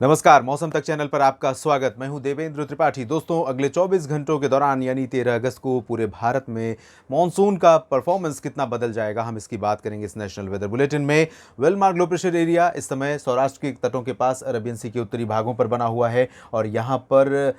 नमस्कार, मौसम तक चैनल पर आपका स्वागत। मैं हूं देवेंद्र त्रिपाठी। दोस्तों, अगले 24 घंटों के दौरान यानी 13 अगस्त को पूरे भारत में मॉनसून का परफॉर्मेंस कितना बदल जाएगा, हम इसकी बात करेंगे इस नेशनल वेदर बुलेटिन में। वेलमार्क लो प्रेशर एरिया इस समय सौराष्ट्र के तटों के पास अरबियन सी के उत्तरी भागों पर बना हुआ है और यहाँ पर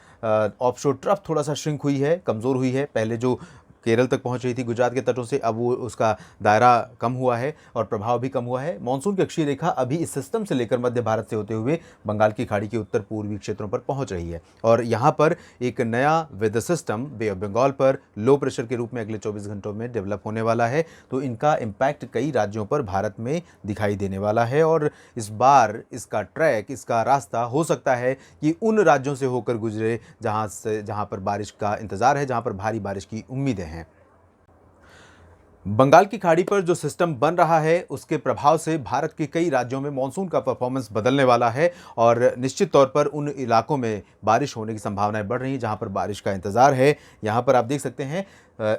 ऑफशोर ट्रफ थोड़ा सा श्रिंक हुई है, कमज़ोर हुई है। पहले जो केरल तक पहुंच रही थी गुजरात के तटों से, अब वो उसका दायरा कम हुआ है और प्रभाव भी कम हुआ है। मानसून की अक्षीय रेखा अभी इस सिस्टम से लेकर मध्य भारत से होते हुए बंगाल की खाड़ी के उत्तर पूर्वी क्षेत्रों पर पहुंच रही है और यहाँ पर एक नया weather system Bay of Bengal पर लो प्रेशर के रूप में अगले 24 घंटों में डेवलप होने वाला है। तो इनका इम्पैक्ट कई राज्यों पर भारत में दिखाई देने वाला है और इस बार इसका ट्रैक, इसका रास्ता हो सकता है कि उन राज्यों से होकर गुजरे जहाँ पर बारिश का इंतजार है, जहाँ पर भारी बारिश की उम्मीदें हैं। बंगाल की खाड़ी पर जो सिस्टम बन रहा है उसके प्रभाव से भारत के कई राज्यों में मानसून का परफॉर्मेंस बदलने वाला है और निश्चित तौर पर उन इलाकों में बारिश होने की संभावनाएं बढ़ रही हैं जहां पर बारिश का इंतजार है। यहां पर आप देख सकते हैं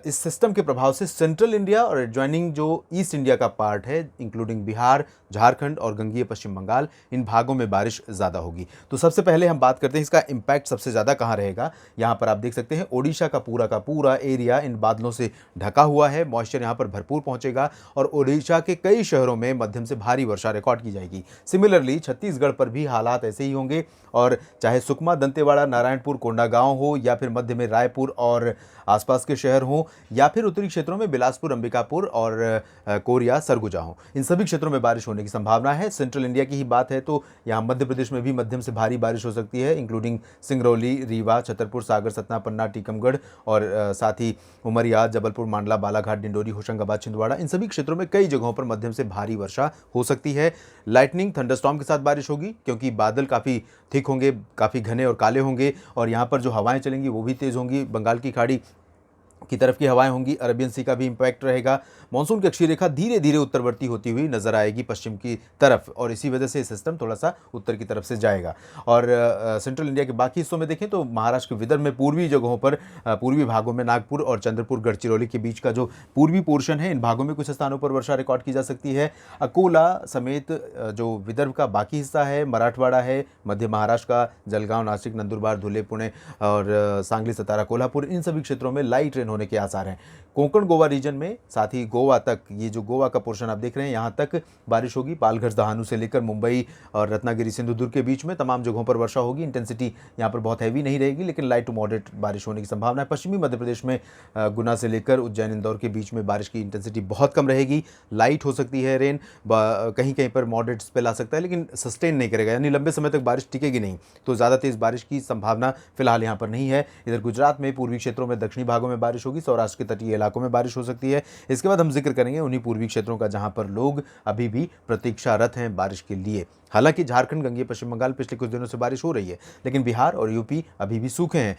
इस सिस्टम के प्रभाव से सेंट्रल इंडिया और एडजॉइनिंग जो ईस्ट इंडिया का पार्ट है, इंक्लूडिंग बिहार, झारखंड और गंगीय पश्चिम बंगाल, इन भागों में बारिश ज़्यादा होगी। तो सबसे पहले हम बात करते हैं इसका इम्पैक्ट सबसे ज़्यादा कहाँ रहेगा। यहाँ पर आप देख सकते हैं ओडिशा का पूरा एरिया इन बादलों से ढका हुआ है। मॉइस्चर यहाँ पर भरपूर पहुँचेगा और ओडिशा के कई शहरों में मध्यम से भारी वर्षा रिकॉर्ड की जाएगी। सिमिलरली छत्तीसगढ़ पर भी हालात ऐसे ही होंगे और चाहे सुकमा, दंतेवाड़ा, नारायणपुर, कोंडागांव हो या फिर मध्य में रायपुर और आसपास के शहर हों या फिर उत्तरी क्षेत्रों में बिलासपुर, अंबिकापुर और कोरिया, सरगुजा हों, इन सभी क्षेत्रों में बारिश होने की संभावना है। सेंट्रल इंडिया की ही बात है तो यहाँ मध्य प्रदेश में भी मध्यम से भारी बारिश हो सकती है, इंक्लूडिंग सिंगरौली, रीवा, छतरपुर, सागर, सतना, पन्ना, टीकमगढ़ और साथ ही उमरिया, जबलपुर, मांडला, बालाघाट, डिंडोरी, होशंगाबाद, छिंदवाड़ा, इन सभी क्षेत्रों में कई जगहों पर मध्यम से भारी वर्षा हो सकती है। लाइटनिंग, थंडरस्टॉर्म के साथ बारिश होगी क्योंकि बादल काफ़ी थिक होंगे, काफ़ी घने और काले होंगे और यहाँ पर जो हवाएं चलेंगी वो भी तेज़ होंगी। बंगाल की खाड़ी की तरफ की हवाएं होंगी, अरबियन सी का भी इंपैक्ट रहेगा। मानसून की अक्षीय रेखा धीरे धीरे उत्तरवर्ती होती हुई नजर आएगी पश्चिम की तरफ और इसी वजह से सिस्टम थोड़ा सा उत्तर की तरफ से जाएगा। और सेंट्रल इंडिया के बाकी हिस्सों में देखें तो महाराष्ट्र के विदर्भ में पूर्वी जगहों पर, पूर्वी भागों में नागपुर और चंद्रपुर, गढ़चिरौली के बीच का जो पूर्वी पोर्शन है, इन भागों में कुछ स्थानों पर वर्षा रिकॉर्ड की जा सकती है। अकोला समेत जो विदर्भ का बाकी हिस्सा है, मराठवाड़ा है, मध्य महाराष्ट्र का जलगांव, नासिक, नंदुरबार, धुले, पुणे और सांगली, सतारा, कोल्हापुर, इन सभी क्षेत्रों में लाइट रेन होने के आसार हैं। कोंकण गोवा रीजन में, साथ ही गोवा तक, ये जो गोवा का पोर्शन आप देख रहे हैं यहाँ तक बारिश होगी। पालघर, दहानू से लेकर मुंबई और रत्नागिरी, सिंधुदुर्ग के बीच में तमाम जगहों पर वर्षा होगी। इंटेंसिटी यहाँ पर बहुत हैवी नहीं रहेगी लेकिन लाइट टू मॉडरेट बारिश होने की संभावना है। पश्चिमी मध्य प्रदेश में गुना से लेकर उज्जैन, इंदौर के बीच में बारिश की इंटेंसिटी बहुत कम रहेगी। लाइट हो सकती है रेन, कहीं कहीं पर मॉडरेट स्पेल आ सकता है लेकिन सस्टेन नहीं करेगा, यानी लंबे समय तक बारिश टिकेगी नहीं। तो ज़्यादा तेज़ बारिश की संभावना फिलहाल यहाँ पर नहीं है। इधर गुजरात में पूर्वी क्षेत्रों में, दक्षिणी भागों में बारिश होगी, सौराष्ट्र के तटीय इलाकों में बारिश हो सकती है। इसके बाद हम जिक्र करेंगे उन्हीं पूर्वी क्षेत्रों का जहां पर लोग अभी भी प्रतीक्षारत हैं बारिश के लिए। हालांकि झारखंड, गंगीय पश्चिम बंगाल पिछले कुछ दिनों से बारिश हो रही है लेकिन बिहार और यूपी अभी भी सूखे हैं।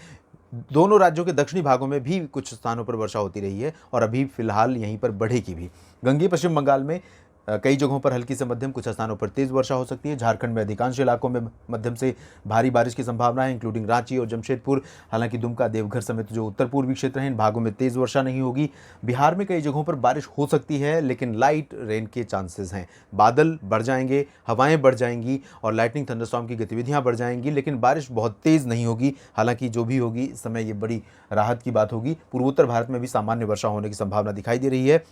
दोनों राज्यों के दक्षिणी भागों में भी कुछ स्थानों पर वर्षा होती रही है और अभी फिलहाल यहीं पर बढ़ेगी भी। गंगीय पश्चिम बंगाल में कई जगहों पर हल्की से मध्यम, कुछ स्थानों पर तेज वर्षा हो सकती है। झारखंड में अधिकांश इलाकों में मध्यम से भारी बारिश की संभावना है, इंक्लूडिंग रांची और जमशेदपुर। हालांकि दुमका, देवघर समेत जो उत्तर पूर्वी क्षेत्र हैं, इन भागों में तेज वर्षा नहीं होगी। बिहार में कई जगहों पर बारिश हो सकती है लेकिन लाइट रेन के चांसेस हैं। बादल बढ़ जाएंगे, हवाएं बढ़ जाएंगी और लाइटनिंग, थंडरस्टॉर्म की गतिविधियां बढ़ जाएंगी लेकिन बारिश बहुत तेज नहीं होगी। हालांकि जो भी होगी इस समय ये बड़ी राहत की बात होगी। पूर्वोत्तर भारत में भी सामान्य वर्षा होने की संभावना दिखाई दे रही है।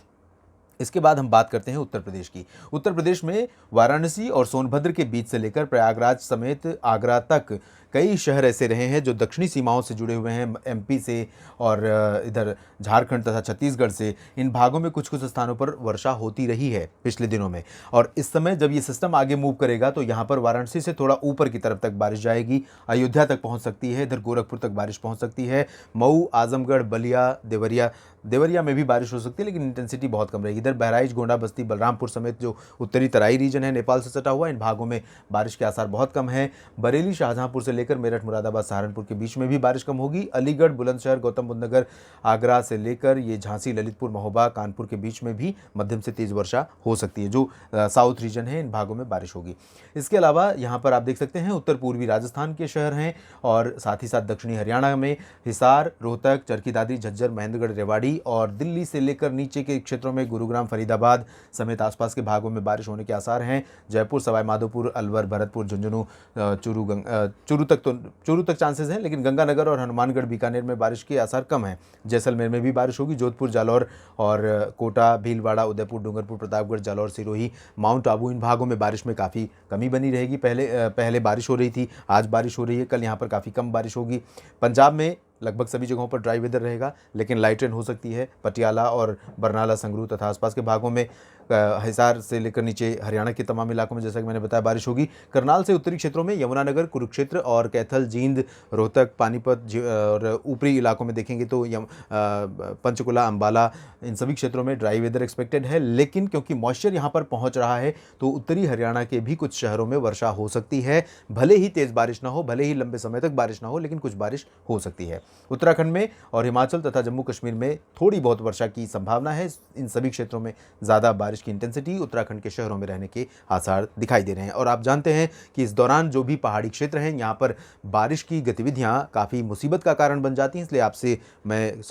इसके बाद हम बात करते हैं उत्तर प्रदेश की। उत्तर प्रदेश में वाराणसी और सोनभद्र के बीच से लेकर प्रयागराज समेत आगरा तक कई शहर ऐसे रहे हैं जो दक्षिणी सीमाओं से जुड़े हुए हैं, एमपी से और इधर झारखंड तथा छत्तीसगढ़ से। इन भागों में कुछ कुछ स्थानों पर वर्षा होती रही है पिछले दिनों में और इस समय जब ये सिस्टम आगे मूव करेगा तो यहाँ पर वाराणसी से थोड़ा ऊपर की तरफ तक बारिश जाएगी, अयोध्या तक पहुँच सकती है, इधर गोरखपुर तक बारिश पहुँच सकती है। मऊ, आजमगढ़, बलिया, देवरिया में भी बारिश हो सकती है लेकिन इंटेंसिटी बहुत कम रहेगी। इधर बहराइच, गोंडा, बस्ती, बलरामपुर समेत जो उत्तरी तराई रीजन है नेपाल से सटा हुआ, इन भागों में बारिश के आसार बहुत कम है। बरेली, शाहजहांपुर से लेकर मेरठ, मुरादाबाद, सहारनपुर के बीच में भी बारिश कम होगी। अलीगढ़, बुलंदशहर, गौतम बुद्ध नगर, आगरा से लेकर ये झांसी, ललितपुर, महोबा, कानपुर के बीच में भी मध्यम से तेज वर्षा हो सकती है। जो साउथ रीजन है, इन भागों में बारिश होगी। इसके अलावा यहाँ पर आप देख सकते हैं उत्तर पूर्वी राजस्थान के शहर हैं और साथ ही साथ दक्षिणी हरियाणा में हिसार, रोहतक, चरखी दादरी, झज्जर, महेंद्रगढ़, रेवाड़ी और दिल्ली से लेकर नीचे के क्षेत्रों में गुरुग्राम, फरीदाबाद समेत आसपास के भागों में बारिश होने के आसार हैं। जयपुर, सवाई माधोपुर, अलवर, भरतपुर, झुंझुनू, चूरू तक चांसेस हैं, लेकिन गंगानगर और हनुमानगढ़, बीकानेर में बारिश के आसार कम हैं। जैसलमेर में भी बारिश होगी। जोधपुर, जालौर और कोटा, भीलवाड़ा, उदयपुर, डूंगरपुर, प्रतापगढ़, जालौर, सिरोही, माउंट आबू, इन भागों में बारिश में काफ़ी कमी बनी रहेगी। पहले बारिश हो रही थी, आज बारिश हो रही है, कल यहाँ पर काफ़ी कम बारिश होगी। पंजाब में लगभग सभी जगहों पर ड्राई वेदर रहेगा, लेकिन लाइट रेन हो सकती है। पटियाला और बरनाला, संगरूर तथा आसपास के भागों में, हिसार से लेकर नीचे हरियाणा के तमाम इलाकों में जैसा कि मैंने बताया बारिश होगी। करनाल से उत्तरी क्षेत्रों में यमुनानगर, कुरुक्षेत्र और कैथल, जींद, रोहतक, पानीपत और ऊपरी इलाकों में देखेंगे तो पंचकुला, अंबाला, इन सभी क्षेत्रों में ड्राई वेदर एक्सपेक्टेड है। लेकिन क्योंकि मॉइस्चर यहाँ पर पहुँच रहा है तो उत्तरी हरियाणा के भी कुछ शहरों में वर्षा हो सकती है। भले ही तेज़ बारिश ना हो, भले ही लंबे समय तक बारिश ना हो, लेकिन कुछ बारिश हो सकती है। उत्तराखंड में और हिमाचल तथा जम्मू कश्मीर में थोड़ी बहुत वर्षा की संभावना है। इन सभी क्षेत्रों में ज़्यादा बारिश की इंटेंसिटी उत्तराखंड के शहरों में रहने के आसार दिखाई दे रहे हैं। और आप जानते हैं कि इस दौरान जो भी पहाड़ी क्षेत्र हैं, यहाँ पर बारिश की गतिविधियाँ काफ़ी मुसीबत का कारण बन जाती हैं। इसलिए आपसे मैं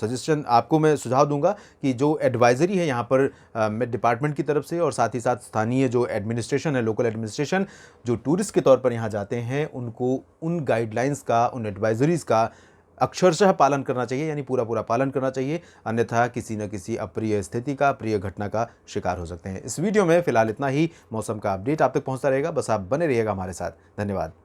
सुझाव दूंगा कि जो एडवाइजरी है यहाँ पर डिपार्टमेंट की तरफ से और साथ ही साथ स्थानीय जो एडमिनिस्ट्रेशन है, लोकल एडमिनिस्ट्रेशन, जो टूरिस्ट के तौर पर यहाँ जाते हैं, उनको उन गाइडलाइंस का, उन एडवाइजरीज़ का अक्षरशः पालन करना चाहिए, यानी पूरा पालन करना चाहिए। अन्यथा किसी न किसी अप्रिय स्थिति का, प्रिय घटना का शिकार हो सकते हैं। इस वीडियो में फिलहाल इतना ही। मौसम का अपडेट आप तक पहुंचता रहेगा, बस आप बने रहिएगा हमारे साथ। धन्यवाद।